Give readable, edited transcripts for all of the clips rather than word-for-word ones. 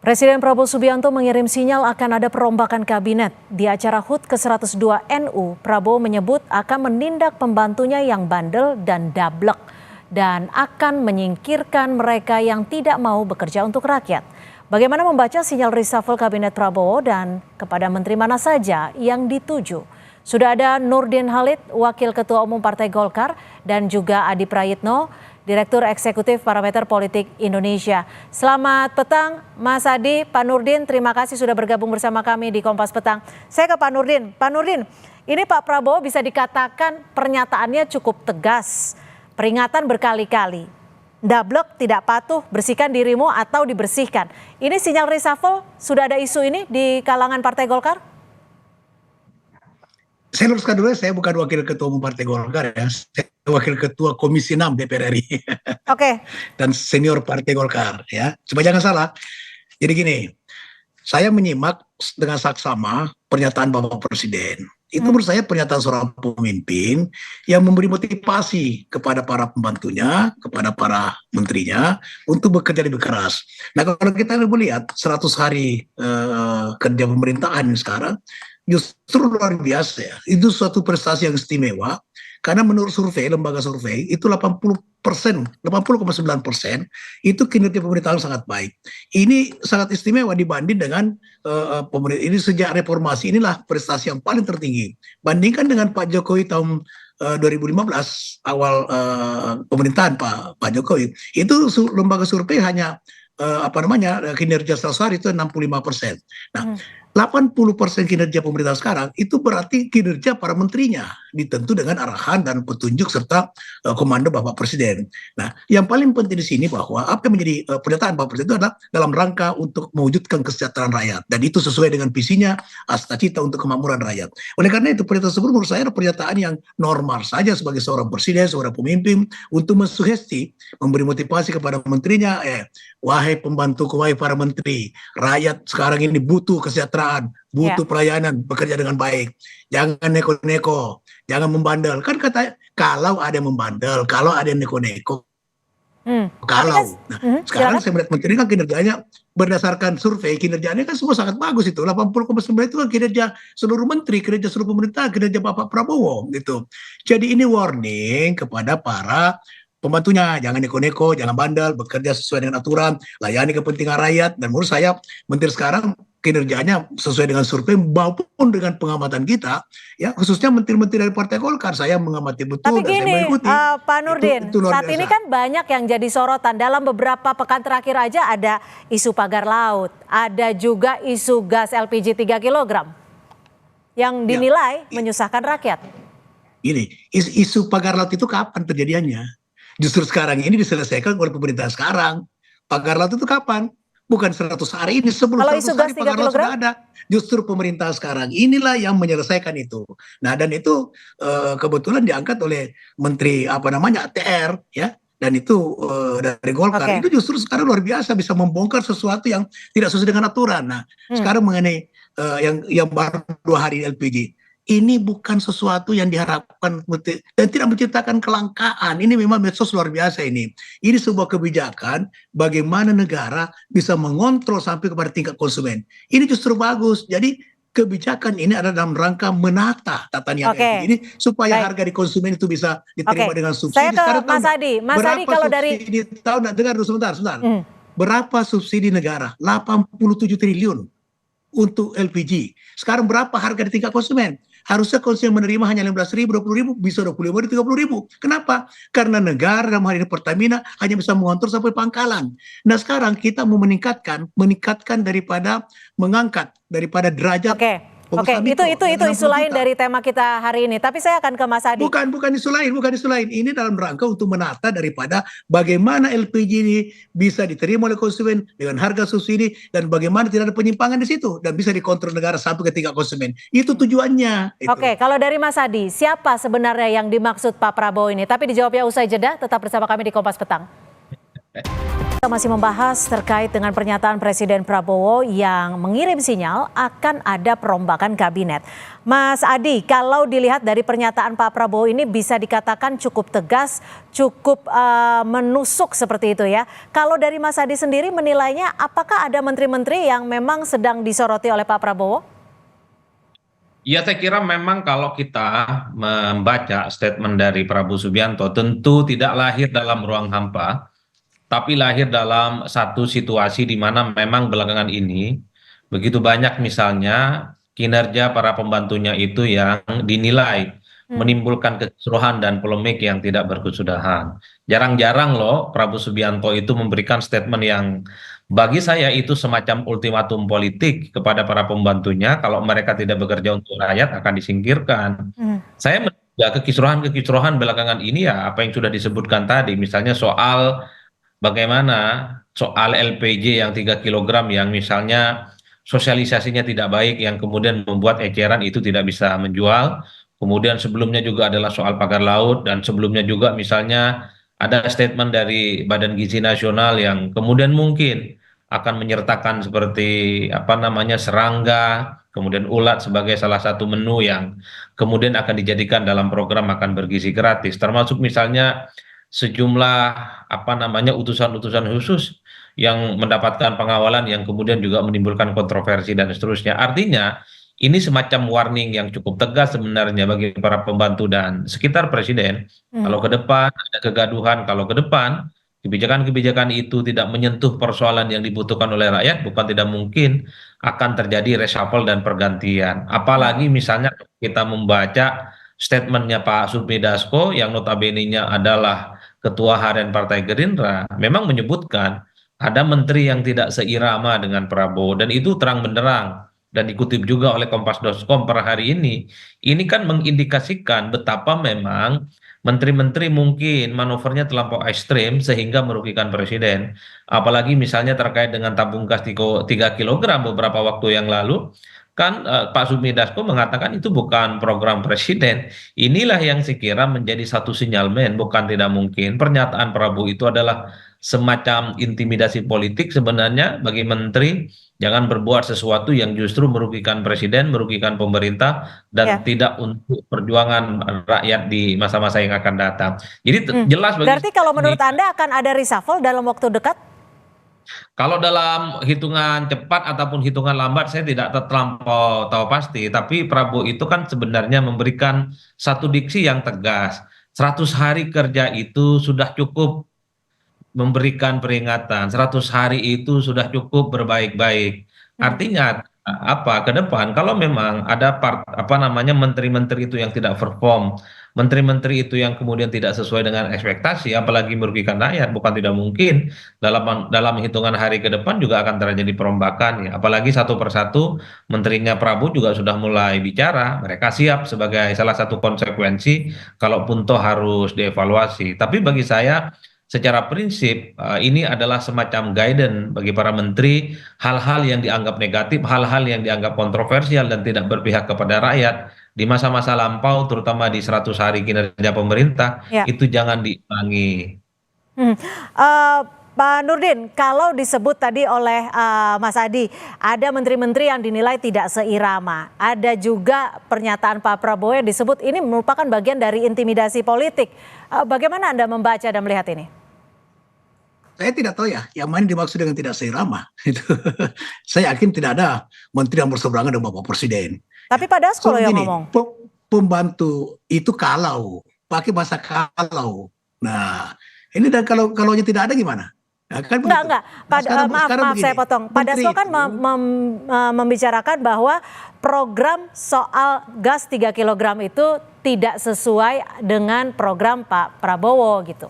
Presiden Prabowo Subianto mengirim sinyal akan ada perombakan kabinet. Di acara HUT ke-102 NU, Prabowo menyebut akan menindak pembantunya yang bandel dan dablek dan akan menyingkirkan mereka yang tidak mau bekerja untuk rakyat. Bagaimana membaca sinyal reshuffle kabinet Prabowo dan kepada menteri mana saja yang dituju? Sudah ada Nurdin Halid, Wakil Ketua Umum Partai Golkar, dan juga Adi Prayitno, Direktur Eksekutif Parameter Politik Indonesia. Selamat petang Mas Adi, Pak Nurdin, terima kasih sudah bergabung bersama kami di Kompas Petang. Saya ke Pak Nurdin. Pak Nurdin, ini Pak Prabowo bisa dikatakan pernyataannya cukup tegas, peringatan berkali-kali. Dablek, tidak patuh, bersihkan dirimu atau dibersihkan. Ini sinyal reshuffle, sudah ada isu ini di kalangan Partai Golkar? Saya luruskan dulu, saya bukan Wakil Ketua Umum Partai Golkar ya, saya Wakil Ketua Komisi 6 DPR RI. Oke. Dan senior Partai Golkar ya, supaya jangan salah. Jadi gini, saya menyimak dengan saksama pernyataan Bapak Presiden. Itu menurut saya pernyataan seorang pemimpin yang memberi motivasi kepada para pembantunya, kepada para menterinya untuk bekerja lebih keras. Nah kalau kita melihat 100 hari kerja pemerintahan sekarang, justru luar biasa ya. Itu suatu prestasi yang istimewa karena menurut survei, lembaga survei itu 80%, 80,9% itu kinerja pemerintahan sangat baik. Ini sangat istimewa dibanding dengan pemerintah ini sejak reformasi, inilah prestasi yang paling tertinggi. Bandingkan dengan Pak Jokowi tahun 2015 awal pemerintahan Pak Jokowi, itu lembaga survei hanya kinerja 100 hari itu 65%. Nah, 80% kinerja pemerintah sekarang itu berarti kinerja para menterinya ditentu dengan arahan dan petunjuk serta komando Bapak Presiden. Nah, yang paling penting di sini bahwa apa yang menjadi pernyataan Bapak Presiden itu adalah dalam rangka untuk mewujudkan kesejahteraan rakyat dan itu sesuai dengan visinya cita untuk kemakmuran rakyat. Oleh karena itu pernyataan tersebut menurut saya adalah pernyataan yang normal saja sebagai seorang presiden, seorang pemimpin untuk mensugesti, memberi motivasi kepada menterinya, wahai pembantuku, wahai para menteri, rakyat sekarang ini butuh kesejahteraan, butuh pelayanan, bekerja dengan baik. Jangan neko-neko, jangan membandel. Kan kata kalau ada yang membandel, kalau ada yang neko-neko, kalau. Nah, sekarang saya melihat menteri kan kinerjanya berdasarkan survei, kinerjanya kan semua sangat bagus itu. 80,9 itu kan kinerja seluruh menteri, kinerja seluruh pemerintah, kinerja Bapak Prabowo gitu. Jadi ini warning kepada para pembantunya, jangan neko-neko, jangan bandel, bekerja sesuai dengan aturan, layani kepentingan rakyat. Dan menurut saya menteri sekarang kinerjanya sesuai dengan survei maupun dengan pengamatan kita, ya khususnya menteri-menteri dari Partai Golkar. Saya mengamati betul. Tapi gini, saya mengikuti. Pak Nurdin, saat ini kan banyak yang jadi sorotan. Dalam beberapa pekan terakhir aja ada isu pagar laut, ada juga isu gas LPG 3 kg yang dinilai menyusahkan rakyat. Ini isu pagar laut itu kapan terjadiannya? Justru sekarang ini diselesaikan oleh pemerintah sekarang. Pagar laut itu kapan? Bukan 100 hari ini, sebelum 100 hari pagar laut sudah ada. Justru pemerintah sekarang inilah yang menyelesaikan itu. Nah dan itu kebetulan diangkat oleh Menteri ATR ya. Dan itu dari Golkar. Itu justru sekarang luar biasa bisa membongkar sesuatu yang tidak sesuai dengan aturan. Nah sekarang mengenai yang baru 2 hari LPG. Ini bukan sesuatu yang diharapkan dan tidak menciptakan kelangkaan. Ini memang medsos luar biasa ini. Ini sebuah kebijakan bagaimana negara bisa mengontrol sampai kepada tingkat konsumen. Ini justru bagus. Jadi kebijakan ini ada dalam rangka menata tata niaga ini supaya harga di konsumen itu bisa diterima dengan subsidi. Saya ke Mas Adi. Mas Adi kalau dari dengar dulu sebentar. Berapa subsidi negara? 87 triliun untuk LPG. Sekarang berapa harga di tingkat konsumen? Harusnya konsumen menerima hanya 15.000, 20.000, bisa 25.000, 30.000. Kenapa? Karena negara dalam hal ini Pertamina hanya bisa mengontrol sampai pangkalan. Nah sekarang kita mau meningkatkan daripada mengangkat daripada derajat. Itu isu lain dari tema kita hari ini. Tapi saya akan ke Mas Adi. Bukan isu lain. Ini dalam rangka untuk menata daripada bagaimana LPG ini bisa diterima oleh konsumen dengan harga subsidi dan bagaimana tidak ada penyimpangan di situ dan bisa dikontrol negara sampai ke tingkat konsumen. Itu tujuannya. Kalau dari Mas Adi, siapa sebenarnya yang dimaksud Pak Prabowo ini? Tapi dijawabnya usai jeda. Tetap bersama kami di Kompas Petang. Kita masih membahas terkait dengan pernyataan Presiden Prabowo yang mengirim sinyal akan ada perombakan kabinet. Mas Adi, kalau dilihat dari pernyataan Pak Prabowo ini bisa dikatakan cukup tegas, cukup menusuk seperti itu ya. Kalau dari Mas Adi sendiri menilainya, apakah ada menteri-menteri yang memang sedang disoroti oleh Pak Prabowo? Ya, saya kira memang kalau kita membaca statement dari Prabowo Subianto, tentu tidak lahir dalam ruang hampa, tapi lahir dalam satu situasi di mana memang belakangan ini begitu banyak misalnya kinerja para pembantunya itu yang dinilai menimbulkan kekisruhan dan polemik yang tidak berkesudahan. Jarang-jarang loh Prabowo Subianto itu memberikan statement yang bagi saya itu semacam ultimatum politik kepada para pembantunya, kalau mereka tidak bekerja untuk rakyat akan disingkirkan. Saya menduga kekisruhan-kekisruhan belakangan ini ya apa yang sudah disebutkan tadi, misalnya bagaimana soal LPG yang 3 kilogram yang misalnya sosialisasinya tidak baik yang kemudian membuat eceran itu tidak bisa menjual. Kemudian sebelumnya juga adalah soal pagar laut dan sebelumnya juga misalnya ada statement dari Badan Gizi Nasional yang kemudian mungkin akan menyertakan seperti apa namanya serangga, kemudian ulat sebagai salah satu menu yang kemudian akan dijadikan dalam program makan bergizi gratis. Termasuk misalnya sejumlah apa namanya utusan-utusan khusus yang mendapatkan pengawalan yang kemudian juga menimbulkan kontroversi dan seterusnya. Artinya ini semacam warning yang cukup tegas sebenarnya bagi para pembantu dan sekitar presiden. Kalau ke depan ada kegaduhan, kalau ke depan kebijakan-kebijakan itu tidak menyentuh persoalan yang dibutuhkan oleh rakyat, bukan tidak mungkin akan terjadi reshuffle dan pergantian. Apalagi misalnya kita membaca statementnya Pak Sufmi Dasko yang notabene-nya adalah Ketua Harian Partai Gerindra, memang menyebutkan ada menteri yang tidak seirama dengan Prabowo dan itu terang benderang dan dikutip juga oleh Kompas.com per hari ini. Ini kan mengindikasikan betapa memang menteri-menteri mungkin manuvernya terlampau ekstrim sehingga merugikan presiden. Apalagi misalnya terkait dengan tabung gas 3 kilogram beberapa waktu yang lalu, kan Pak Sufmi Dasko mengatakan itu bukan program presiden. Inilah yang sekira menjadi satu sinyalmen, bukan tidak mungkin pernyataan Prabowo itu adalah semacam intimidasi politik sebenarnya bagi menteri, jangan berbuat sesuatu yang justru merugikan presiden, merugikan pemerintah, dan Ya. tidak untuk perjuangan rakyat di masa-masa yang akan datang. Jadi jelas bagi Berarti kalau menurut Anda akan ada reshuffle dalam waktu dekat? kalau dalam hitungan cepat ataupun hitungan lambat saya tidak terlampau tahu pasti, tapi Prabowo itu kan sebenarnya memberikan satu diksi yang tegas. 100 hari kerja itu sudah cukup memberikan peringatan, 100 hari itu sudah cukup berbaik-baik. Hmm. Artinya apa ke depan kalau memang ada apa namanya menteri-menteri itu yang tidak perform, menteri-menteri itu yang kemudian tidak sesuai dengan ekspektasi, apalagi merugikan rakyat, bukan tidak mungkin dalam hitungan hari ke depan juga akan terjadi perombakan ya. Apalagi satu persatu menterinya Prabowo juga sudah mulai bicara, mereka siap sebagai salah satu konsekuensi kalaupun toh harus dievaluasi. Tapi bagi saya secara prinsip ini adalah semacam guidance bagi para menteri, hal-hal yang dianggap negatif, hal-hal yang dianggap kontroversial dan tidak berpihak kepada rakyat di masa-masa lampau, terutama di 100 hari kinerja pemerintah, Ya. itu jangan diulangi. Pak Nurdin, kalau disebut tadi oleh Mas Adi, ada menteri-menteri yang dinilai tidak seirama. Ada juga pernyataan Pak Prabowo yang disebut ini merupakan bagian dari intimidasi politik. Bagaimana Anda membaca dan melihat ini? Saya tidak tahu ya, yang mana dimaksud dengan tidak seirama. Saya yakin tidak ada menteri yang berseberangan dengan Bapak Presiden. Tapi Pak Dasko yang ngomong. Pembantu itu kalau, pakai bahasa kalau. Nah, ini dan kalau tidak ada gimana? Nah, kan Enggak. Maaf saya potong. Pak Dasko kan membicarakan bahwa program soal gas 3 kilogram itu tidak sesuai dengan program Pak Prabowo gitu.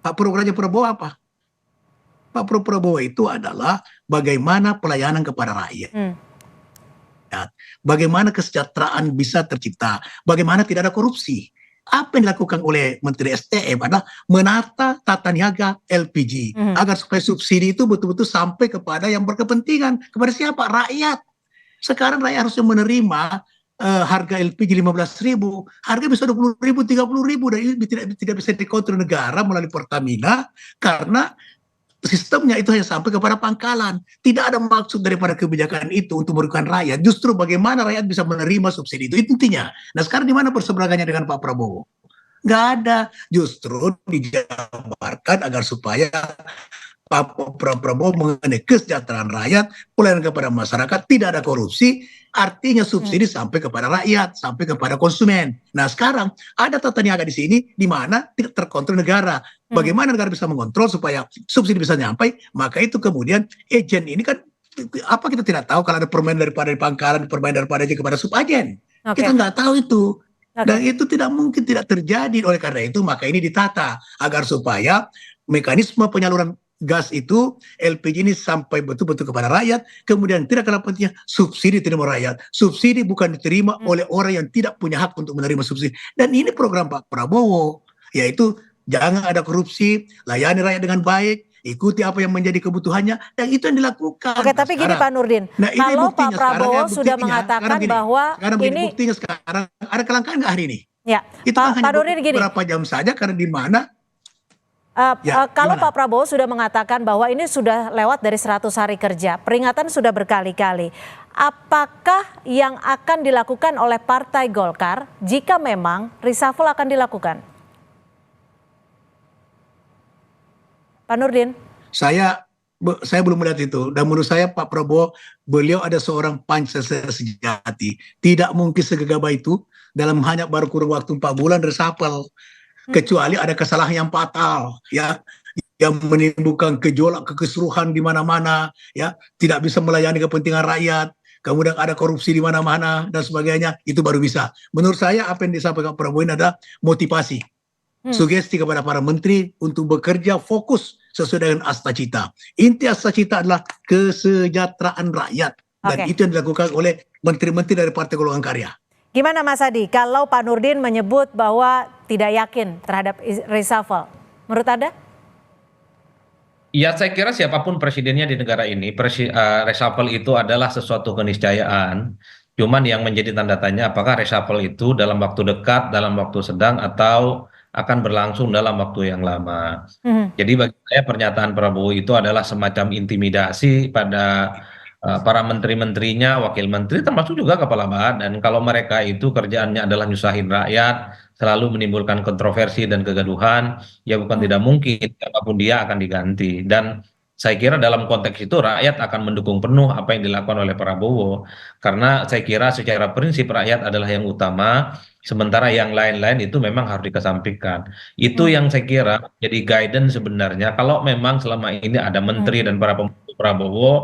Programnya Prabowo apa? Pak Prabowo itu adalah bagaimana pelayanan kepada rakyat. Bagaimana kesejahteraan bisa tercipta, bagaimana tidak ada korupsi. Apa yang dilakukan oleh Menteri SDM adalah menata tata niaga LPG agar supaya subsidi itu betul-betul sampai kepada yang berkepentingan. Kepada siapa? Rakyat. Sekarang rakyat harusnya menerima harga LPG 15.000, harga bisa 20.000, 30.000, dan ini tidak bisa dikontrol negara melalui Pertamina karena sistemnya itu hanya sampai kepada pangkalan. Tidak ada maksud daripada kebijakan itu untuk merugikan rakyat. Justru bagaimana rakyat bisa menerima subsidi itu intinya. Nah sekarang di mana perseberangannya dengan Pak Prabowo? Nggak ada. Justru dijabarkan agar supaya Pak Prabowo mengenai kesejahteraan rakyat, pelayanan kepada masyarakat, tidak ada korupsi, artinya subsidi sampai kepada rakyat, sampai kepada konsumen. Nah sekarang ada tata niaga di sini, di mana tidak terkontrol negara. Bagaimana negara bisa mengontrol supaya subsidi bisa nyampe? Maka itu kemudian agen ini kan apa kita tidak tahu kalau ada permainan daripada pangkalan, permainan daripada aja kepada subagen. Kita nggak tahu itu. Dan itu tidak mungkin tidak terjadi. Oleh karena itu maka ini ditata agar supaya mekanisme penyaluran gas itu LPG ini sampai betul-betul kepada rakyat, kemudian tidak kalah pentingnya subsidi diterima rakyat. Subsidi bukan diterima oleh orang yang tidak punya hak untuk menerima subsidi. Dan ini program Pak Prabowo, yaitu jangan ada korupsi, layani rakyat dengan baik, ikuti apa yang menjadi kebutuhannya, dan itu yang dilakukan. Oke, tapi gini Pak Nurdin, kalau Pak Prabowo sudah mengatakan bahwa ini buktinya sekarang ada kelangkaan nggak hari ini? Ya, itu Pak hanya Nurdin gini. beberapa jam saja karena di mana kalau Pak Prabowo sudah mengatakan bahwa ini sudah lewat dari 100 hari kerja, peringatan sudah berkali-kali. Apakah yang akan dilakukan oleh Partai Golkar jika memang reshuffle akan dilakukan? Pak Nurdin? Saya belum melihat itu. Dan menurut saya Pak Prabowo, beliau ada seorang Pancasila sejati. Tidak mungkin segegabah itu dalam hanya baru kurun waktu 4 bulan reshuffle. Kecuali ada kesalahan yang fatal, ya, yang menimbulkan gejolak kekisruhan di mana-mana, ya, tidak bisa melayani kepentingan rakyat, kemudian ada korupsi di mana-mana dan sebagainya, itu baru bisa. Menurut saya apa yang disampaikan Prabowo ini ada motivasi, sugesti kepada para menteri untuk bekerja fokus sesuai dengan asta cita. Inti asta cita adalah kesejahteraan rakyat, dan itu yang dilakukan oleh menteri-menteri dari Partai Golongan Karya. Gimana Mas Adi, kalau Pak Nurdin menyebut bahwa tidak yakin terhadap reshuffle, menurut Anda? Ya saya kira siapapun presidennya di negara ini, reshuffle itu adalah sesuatu keniscayaan. Cuman yang menjadi tanda tanya apakah reshuffle itu dalam waktu dekat, dalam waktu sedang, atau akan berlangsung dalam waktu yang lama. Jadi bagi saya pernyataan Prabowo itu adalah semacam intimidasi pada para menteri-menterinya, wakil menteri, termasuk juga kepala badan. Kalau mereka itu kerjaannya adalah nyusahin rakyat, selalu menimbulkan kontroversi dan kegaduhan, ya bukan tidak mungkin apapun dia akan diganti. Dan saya kira dalam konteks itu rakyat akan mendukung penuh apa yang dilakukan oleh Prabowo. Karena saya kira secara prinsip rakyat adalah yang utama, sementara yang lain-lain itu memang harus dikesampingkan. Itu yang saya kira jadi guidance sebenarnya. Kalau memang selama ini ada menteri dan para pembantu Prabowo,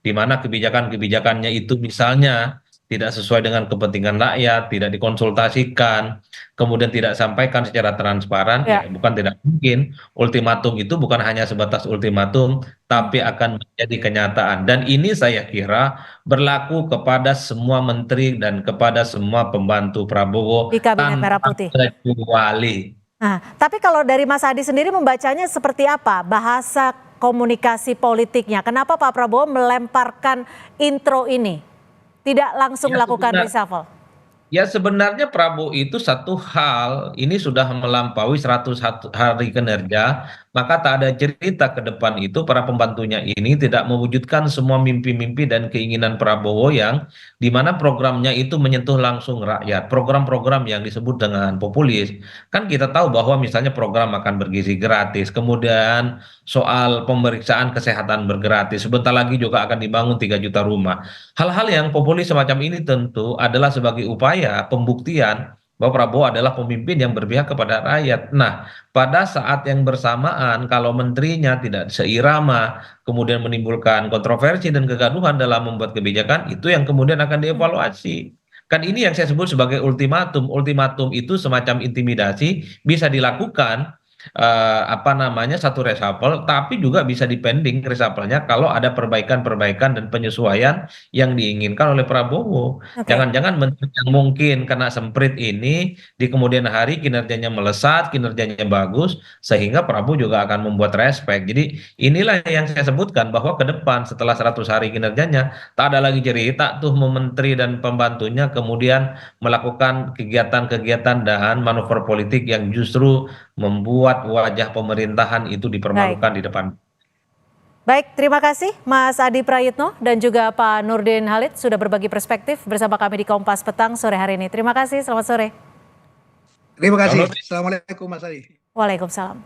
di mana kebijakan-kebijakannya itu misalnya tidak sesuai dengan kepentingan rakyat, tidak dikonsultasikan, kemudian tidak sampaikan secara transparan, ya bukan tidak mungkin ultimatum itu bukan hanya sebatas ultimatum, tapi akan menjadi kenyataan. Dan ini saya kira berlaku kepada semua menteri dan kepada semua pembantu Prabowo di Kabinet Merah Putih. Kecuali. Nah, tapi kalau dari Mas Adi sendiri membacanya seperti apa bahasa komunikasi politiknya? Kenapa Pak Prabowo melemparkan intro ini? Tidak langsung melakukan reshuffle? Ya sebenarnya Prabowo itu satu hal, ini sudah melampaui 100 hari kinerja, maka tak ada cerita ke depan itu para pembantunya ini tidak mewujudkan semua mimpi-mimpi dan keinginan Prabowo yang dimana programnya itu menyentuh langsung rakyat. Program-program yang disebut dengan populis, kan kita tahu bahwa misalnya program makan bergizi gratis, kemudian soal pemeriksaan kesehatan bergratis, sebentar lagi juga akan dibangun 3 juta rumah. Hal-hal yang populis semacam ini tentu adalah sebagai upaya pembuktian bahwa Prabowo adalah pemimpin yang berpihak kepada rakyat. Nah, pada saat yang bersamaan kalau menterinya tidak seirama, kemudian menimbulkan kontroversi dan kegaduhan dalam membuat kebijakan, itu yang kemudian akan dievaluasi. Kan ini yang saya sebut sebagai ultimatum. Ultimatum itu semacam intimidasi, bisa dilakukan satu reshuffle, tapi juga bisa dipending reshuffle-nya kalau ada perbaikan-perbaikan dan penyesuaian yang diinginkan oleh Prabowo. Jangan-jangan menteri yang mungkin kena semprit ini di kemudian hari kinerjanya melesat, kinerjanya bagus, sehingga Prabowo juga akan membuat respect. Jadi inilah yang saya sebutkan bahwa ke depan setelah 100 hari kinerjanya tak ada lagi cerita tuh menteri dan pembantunya kemudian melakukan kegiatan-kegiatan dan manuver politik yang justru membuat wajah pemerintahan itu dipermalukan di depan. Baik, terima kasih Mas Adi Prayitno dan juga Pak Nurdin Halid sudah berbagi perspektif bersama kami di Kompas Petang sore hari ini. Terima kasih, selamat sore. Terima kasih. Kalau- Assalamualaikum Mas Adi. Waalaikumsalam.